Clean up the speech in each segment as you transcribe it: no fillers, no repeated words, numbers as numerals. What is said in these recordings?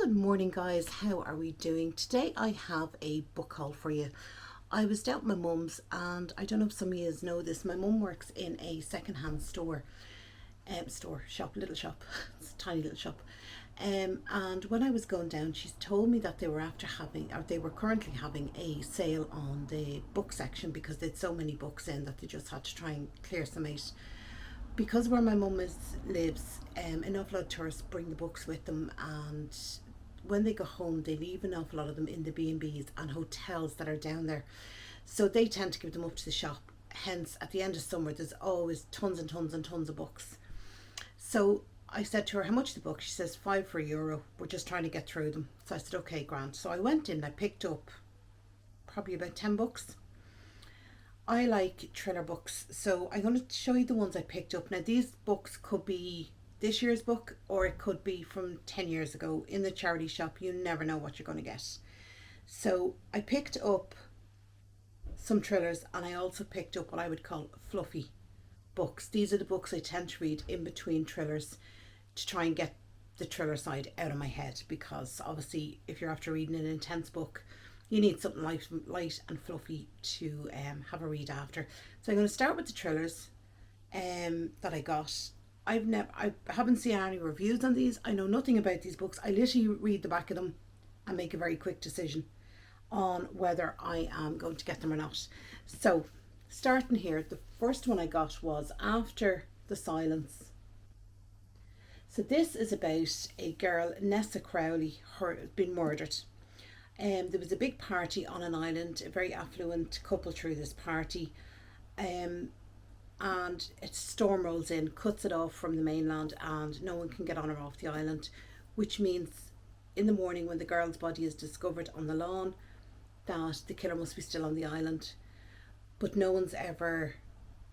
Good morning, guys. How are we doing? Today I have a book haul for you. I was down at my mum's, and I don't know if some of you know this. My mum works in a second-hand little shop. It's a tiny little shop. And when I was going down, she told me that they were currently having a sale on the book section because they had so many books in that they just had to try and clear some out. Because where my mum lives, an awful lot of tourists bring the books with them, and when they go home, they leave an awful lot of them in the B&Bs and hotels that are down there. So they tend to give them up to the shop. Hence, at the end of summer, there's always tons and tons and tons of books. So I said to her, how much are the books? She says, €5 for €1. We're just trying to get through them. So I said, okay, grand. So I went in, I picked up probably about 10 books. I like thriller books, so I'm going to show you the ones I picked up. Now, these books could be this year's book, or it could be from 10 years ago. In the charity shop, you never know what you're going to get. So I picked up some thrillers, and I also picked up what I would call fluffy books. These are the books I tend to read in between thrillers to try and get the thriller side out of my head, because obviously if you're after reading an intense book, you need something light and fluffy to have a read after. So I'm going to start with the thrillers that I got. I haven't seen any reviews on these. I know nothing about these books. I literally read the back of them and make a very quick decision on whether I am going to get them or not. So starting here, the first one I got was After the Silence. So this is about a girl, Nessa Crowley, been murdered. There was a big party on an island, a very affluent couple threw this party, and a storm rolls in, cuts it off from the mainland, and no one can get on or off the island, which means in the morning when the girl's body is discovered on the lawn, that the killer must be still on the island, but no one's ever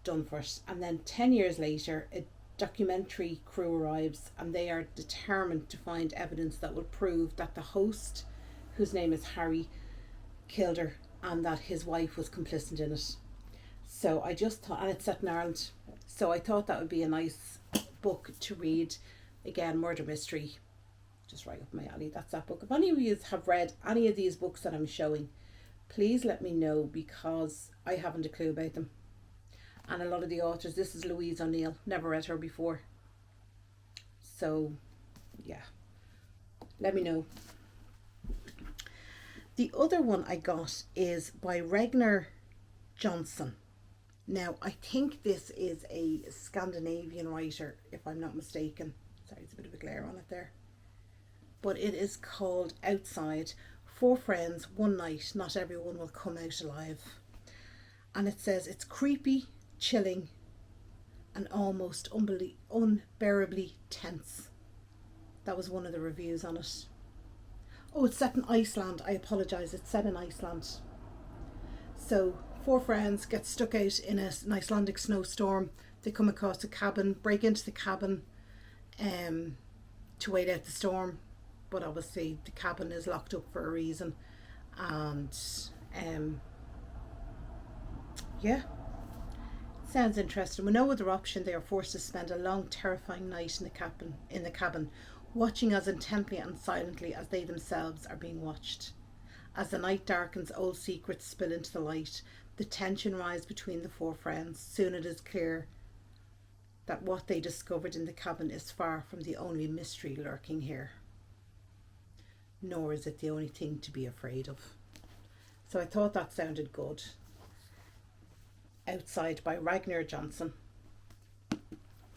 done for it. And then 10 years later, a documentary crew arrives, and they are determined to find evidence that will prove that the host, whose name is Harry, killed her, and that his wife was complicit in it. So I just thought, and it's set in Ireland, so I thought that would be a nice book to read. Again, murder mystery, just right up my alley. That's that book. If any of you have read any of these books that I'm showing, please let me know, because I haven't a clue about them. And a lot of the authors, this is Louise O'Neill, never read her before. So yeah, let me know. The other one I got is by Regner Johnson. Now, I think this is a Scandinavian writer, if I'm not mistaken. Sorry, there's a bit of a glare on it there. But it is called Outside. 4 friends, one night, not everyone will come out alive. And it says it's creepy, chilling, and almost unbearably tense. That was one of the reviews on it. Oh, it's set in Iceland. I apologise. It's set in Iceland. So 4 friends get stuck out in an Icelandic snowstorm. They come across a cabin, break into the cabin to wait out the storm. But obviously the cabin is locked up for a reason. And yeah, sounds interesting. With no other option, they are forced to spend a long, terrifying night in the cabin, watching as intently and silently as they themselves are being watched. As the night darkens, old secrets spill into the light. The tension rises between the 4 friends. Soon it is clear that what they discovered in the cabin is far from the only mystery lurking here. Nor is it the only thing to be afraid of. So I thought that sounded good. Outside by Regner Johnson.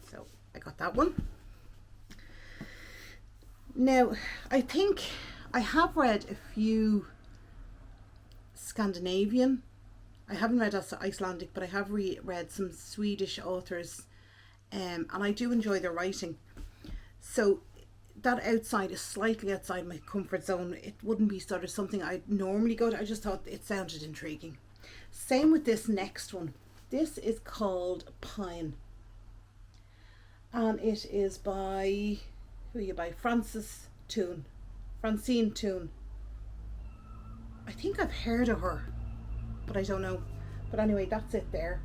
So I got that one. Now, I think I have read a few Scandinavian. I haven't read Icelandic, but I have read some Swedish authors, and I do enjoy their writing. So that Outside is slightly outside my comfort zone. It wouldn't be sort of something I'd normally go to. I just thought it sounded intriguing. Same with this next one. This is called Pine, and it is by Francine Toon. I think I've heard of her, but I don't know. But anyway, that's it there.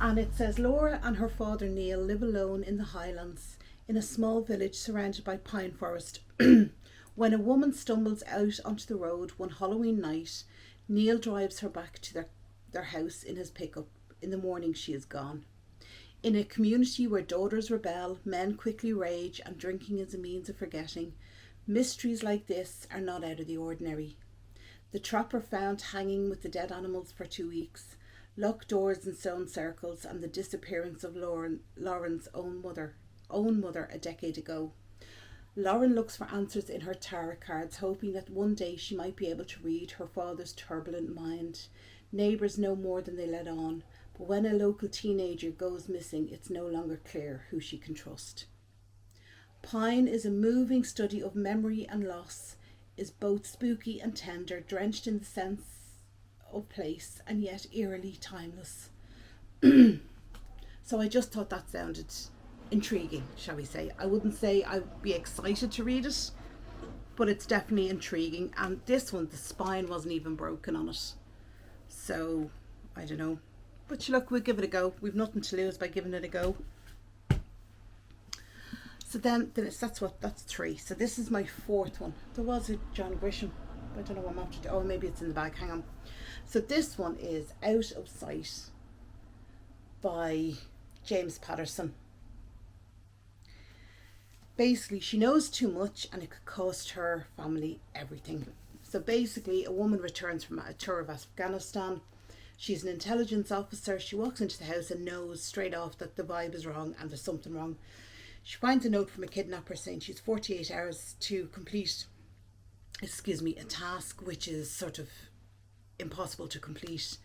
And it says Laura and her father Neil live alone in the Highlands in a small village surrounded by pine forest. When a woman stumbles out onto the road one Halloween night, Neil drives her back to their house in his pickup. In the morning, she is gone. In a community where daughters rebel, men quickly rage, and drinking is a means of forgetting, mysteries like this are not out of the ordinary. The trapper found hanging with the dead animals for 2 weeks, locked doors in stone circles, and the disappearance of Lauren's own mother a decade ago. Lauren looks for answers in her tarot cards, hoping that one day she might be able to read her father's turbulent mind. Neighbours know more than they let on, but when a local teenager goes missing, it's no longer clear who she can trust. Pine is a moving study of memory and loss, is both spooky and tender, drenched in the sense of place and yet eerily timeless. So I just thought that sounded intriguing, shall we say. I wouldn't say I'd be excited to read it, but it's definitely intriguing. And this one, the spine wasn't even broken on it. So, I don't know. But look, we'll give it a go. We've nothing to lose by giving it a go. So then that's 3. So this is my 4th one. There was a John Grisham. I don't know what I'm up to. Oh, maybe it's in the bag. Hang on. So this one is Out of Sight by James Patterson. Basically, she knows too much and it could cost her family everything. So basically, a woman returns from a tour of Afghanistan. She's an intelligence officer. She walks into the house and knows straight off that the vibe is wrong and there's something wrong. She finds a note from a kidnapper saying she's 48 hours to complete, a task which is sort of impossible to complete.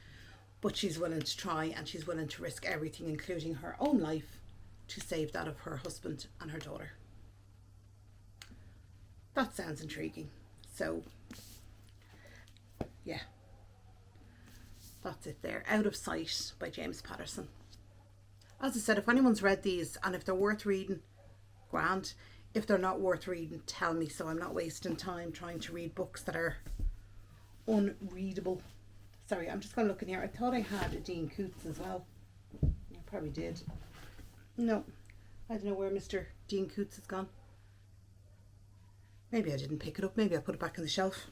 But she's willing to try, and she's willing to risk everything, including her own life, to save that of her husband and her daughter. That sounds intriguing. So, yeah. That's it there. Out of Sight by James Patterson. As I said, if anyone's read these and if they're worth reading, grand. If they're not worth reading, tell me, so I'm not wasting time trying to read books that are unreadable. Sorry, I'm just going to look in here. I thought I had a Dean Coots as well. I probably did. No, I don't know where Mr. Dean Coots has gone. Maybe I didn't pick it up. Maybe I put it back on the shelf.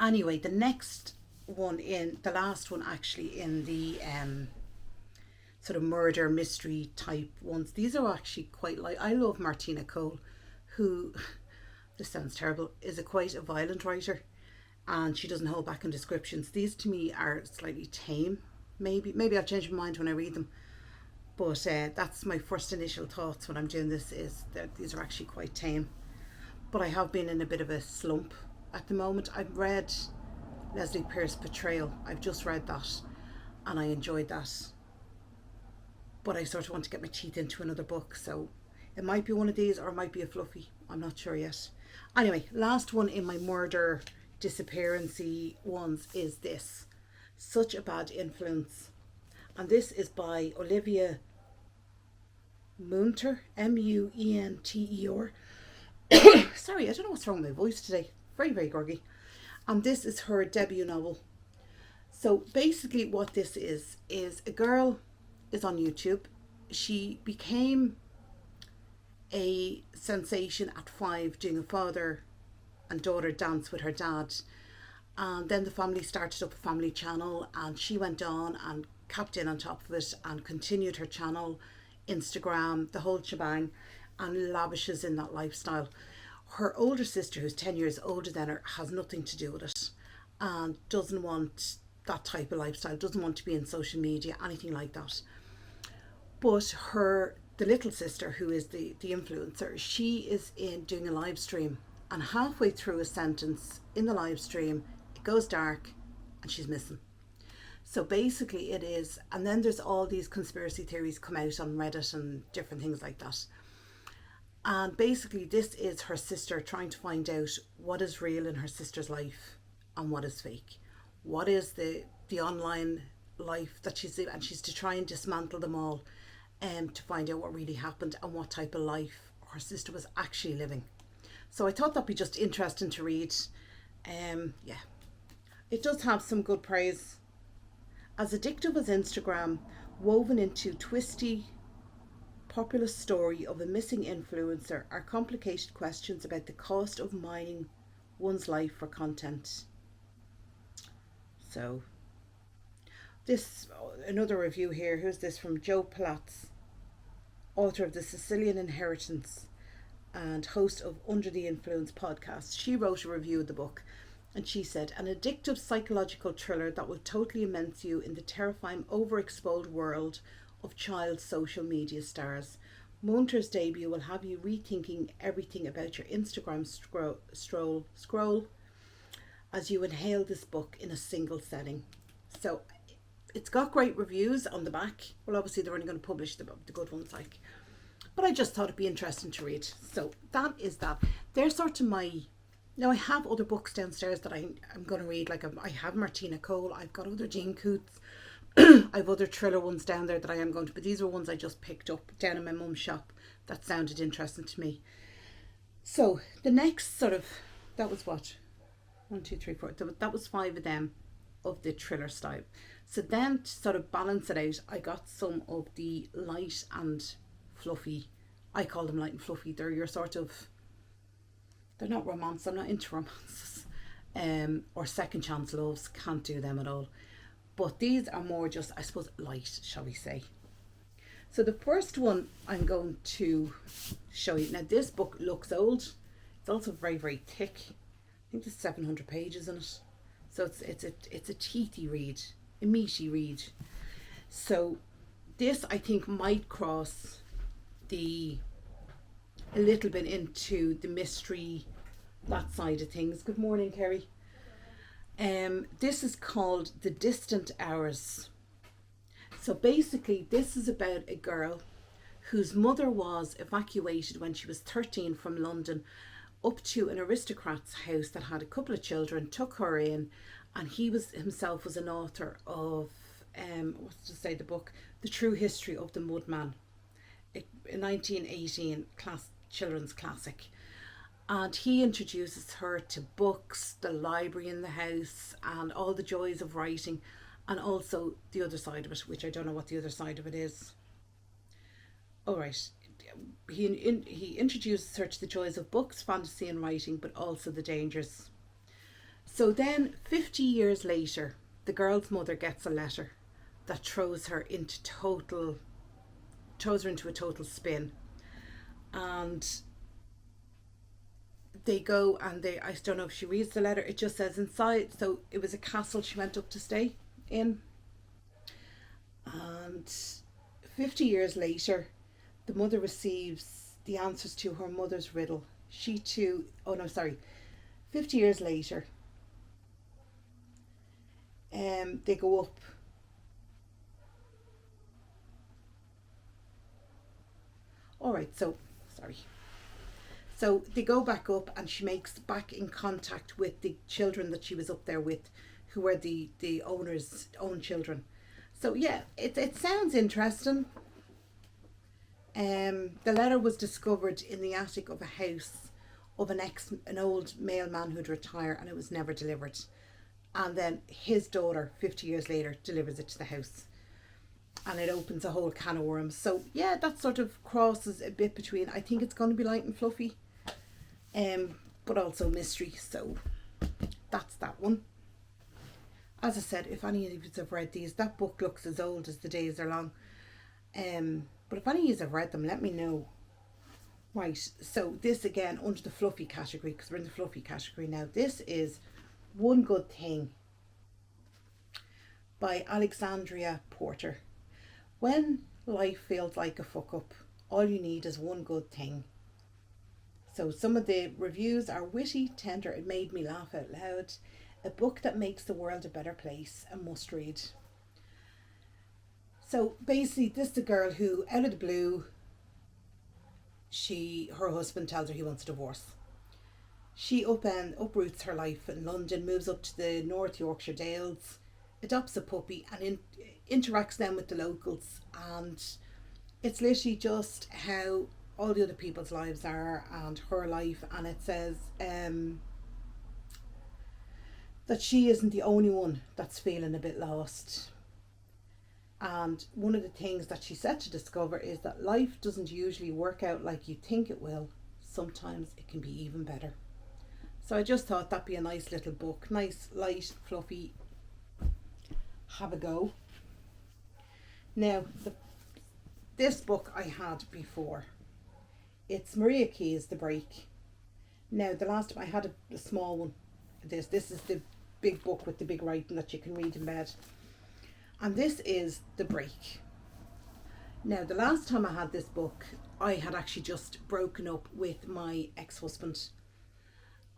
Anyway, the next one the last one actually in the sort of murder mystery type ones. These are actually quite I love Martina Cole, who, this sounds terrible, is quite a violent writer, and she doesn't hold back in descriptions. These to me are slightly tame. Maybe I'll change my mind when I read them. But that's my first initial thoughts when I'm doing this, is that these are actually quite tame. But I have been in a bit of a slump at the moment. I've read Leslie Pierce Betrayal. I've just read that and I enjoyed that. But I sort of want to get my teeth into another book. So it might be one of these or it might be a fluffy. I'm not sure yet. Anyway, last one in my murder disappearancy ones is this. Such a Bad Influence. And this is by Olivia Muenter, Muenter. Sorry, I don't know what's wrong with my voice today. Very, very groggy. And this is her debut novel. So basically what this is a girl is on YouTube. She became a sensation at 5 doing a father and daughter dance with her dad. And then the family started up a family channel, and she went on and kept in on top of it and continued her channel, Instagram, the whole shebang, and lavishes in that lifestyle. Her older sister, who's 10 years older than her, has nothing to do with it and doesn't want that type of lifestyle, doesn't want to be in social media, anything like that. But the little sister, who is the influencer, she is in doing a live stream, and halfway through a sentence in the live stream it goes dark and she's missing. So basically it is, and then there's all these conspiracy theories come out on Reddit and different things like that. And basically this is her sister trying to find out what is real in her sister's life and what is fake. What is the online life that she's in, and she's to try and dismantle them all to find out what really happened and what type of life her sister was actually living. So I thought that'd be just interesting to read. Yeah, it does have some good praise. As addictive as Instagram, woven into twisty populist story of a missing influencer are complicated questions about the cost of mining one's life for content. So this, another review here. Who's this from? Jo Platz, author of The Sicilian Inheritance and host of Under the Influence podcast. She wrote a review of the book, and she said, an addictive psychological thriller that will totally immerse you in the terrifying overexposed world of child social media stars. Munter's debut will have you rethinking everything about your Instagram scroll as you inhale this book in a single setting. So it's got great reviews on the back. Well, obviously they're only going to publish the good ones, like, but I just thought it'd be interesting to read. So that is that. They're sort of my... Now I have other books downstairs that I'm going to read. Like I have Martina Cole. I've got other Jean Coots. I have other thriller ones down there that I am going to... But these were ones I just picked up down in my mum's shop that sounded interesting to me. So the next sort of... That was what? 1, 2, 3, 4. That was 5 of them of the thriller style. So then to sort of balance it out, I got some of the light and fluffy. I call them light and fluffy. They're your sort of... They're not romance. I'm not into romances. Or second chance loves. Can't do them at all. But these are more just, I suppose, light, shall we say. So the first one I'm going to show you. Now this book looks old. It's also very, very thick. I think there's 700 pages in it. So it's a teethy read. A meaty read. So this I think might cross a little bit into the mystery, that side of things. Good morning, Kerry. This is called The Distant Hours. So basically this is about a girl whose mother was evacuated when she was 13 from London up to an aristocrat's house that had a couple of children, took her in, and he himself was an author of what's to say the book, The True History of the Mudman, a 1918 children's classic. And he introduces her to books, the library in the house, and all the joys of writing, and also the other side of it, which I don't know what the other side of it is. All right. He introduces her to the joys of books, fantasy and writing, but also the dangers. So then 50 years later, the girl's mother gets a letter that throws her into a total spin. And they go and I don't know if she reads the letter, it just says inside. So it was a castle she went up to stay in. And 50 years later, the mother receives the answers to her mother's riddle. 50 years later, they go up. Alright, so they go back up and she makes back in contact with the children that she was up there with, who were the owner's own children. So yeah, it sounds interesting. The letter was discovered in the attic of a house of an old male man who'd retired, and it was never delivered. And then his daughter, 50 years later, delivers it to the house. And it opens a whole can of worms. So yeah, that sort of crosses a bit between, I think it's going to be light and fluffy, but also mystery. So that's that one. As I said, if any of you have read these, that book looks as old as the days are long. But if any of you have read them, let me know. Right, so this again under the fluffy category, because we're in the fluffy category now. This is One Good Thing by Alexandria Porter. When life feels like a fuck up, all you need is one good thing. So some of the reviews are witty, tender, it made me laugh out loud. A book that makes the world a better place, a must read. So basically this is a girl who, out of the blue, her husband tells her he wants a divorce. She uproots her life in London, moves up to the North Yorkshire Dales, adopts a puppy and interacts then with the locals, and it's literally just how all the other people's lives are and her life. And it says that she isn't the only one that's feeling a bit lost. And one of the things that she said to discover is that life doesn't usually work out like you think it will. Sometimes it can be even better. So I just thought that'd be a nice little book, nice, light, fluffy, have a go. Now, this book I had before. It's Maria Keyes, The Break. Now, the last time I had a small one. This is the big book with the big writing that you can read in bed. And this is The Break. Now, the last time I had this book, I had actually just broken up with my ex-husband.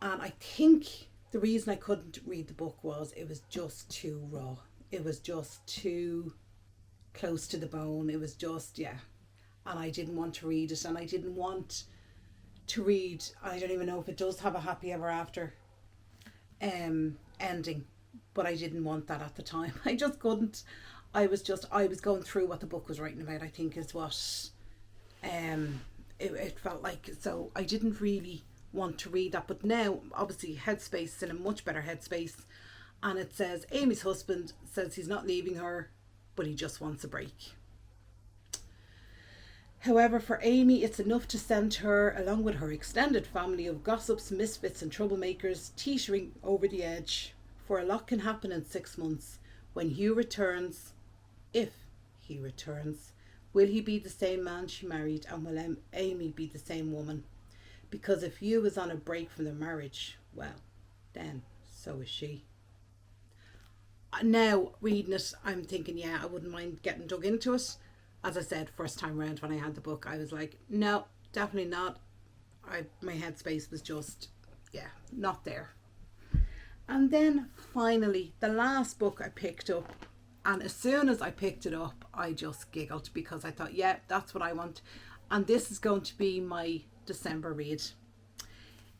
And I think the reason I couldn't read the book was it was just too raw. It was just too close to the bone. It was just, yeah. And I didn't want to read it. And I didn't want to read, I don't even know if it does have a happy ever after ending. But I didn't want that at the time. I just couldn't. I was going through what the book was writing about, I think is what it felt like. So I didn't really want to read that. But now, obviously, Headspace is in a much better headspace. And it says, Amy's husband says he's not leaving her, but he just wants a break. However, for Amy, it's enough to send her, along with her extended family of gossips, misfits and troublemakers, teetering over the edge. For a lot can happen in 6 months. When Hugh returns, if he returns, will he be the same man she married, and will Amy be the same woman? Because if Hugh is on a break from their marriage, well, then so is she. Now, reading it, I'm thinking, yeah, I wouldn't mind getting dug into it. As I said, first time round when I had the book, I was like, no, definitely not. My headspace was just, yeah, not there. And then finally, the last book I picked up, and as soon as I picked it up, I just giggled because I thought, yeah, that's what I want. And this is going to be my December read.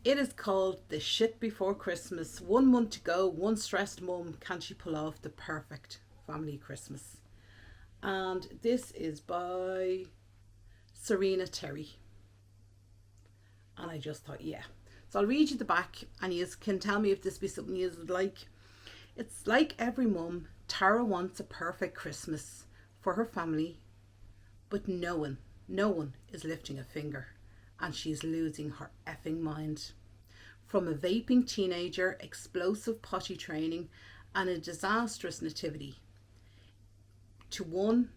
It is called The Shit Before Christmas. 1 month to go, one stressed mum, can she pull off the perfect family Christmas? And this is by Serena Terry. And I just thought, yeah. So I'll read you the back and you can tell me if this be something you would like. It's like every mum, Tara wants a perfect Christmas for her family, but no one is lifting a finger, and she's losing her effing mind. From a vaping teenager, explosive potty training, and a disastrous nativity, to one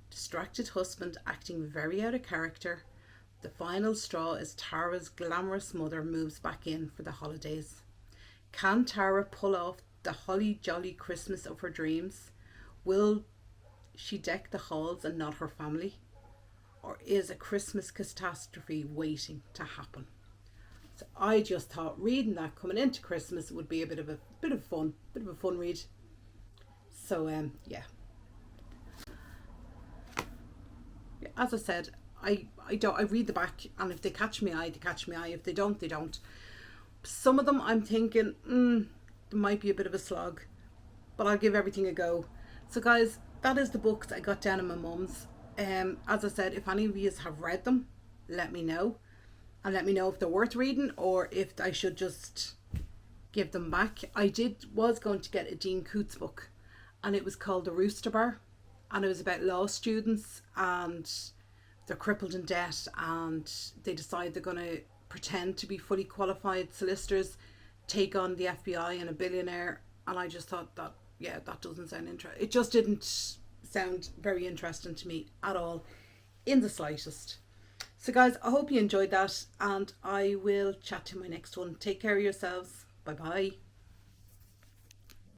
distracted husband acting very out of character, the final straw is Tara's glamorous mother moves back in for the holidays. Can Tara pull off the holly jolly Christmas of her dreams? Will she deck the halls and not her family? Or is a Christmas catastrophe waiting to happen? So I just thought reading that coming into Christmas would be a bit of a fun read. So yeah. As I said, I read the back, and if they catch my eye, they catch my eye. If they don't, they don't. Some of them I'm thinking, it might be a bit of a slog, but I'll give everything a go. So guys, that is the books I got down in my mum's. As I said, if any of you have read them, let me know. And let me know if they're worth reading or if I should just give them back. I was going to get a Dean Coots book, and it was called The Rooster Bar, and it was about law students, and they're crippled in debt, and they decide they're going to pretend to be fully qualified solicitors, take on the FBI and a billionaire. And I just thought that, yeah, that doesn't sound interesting. It just didn't sound very interesting to me at all, in the slightest. So guys, I hope you enjoyed that, and I will chat to my next one. Take care of yourselves. Bye bye.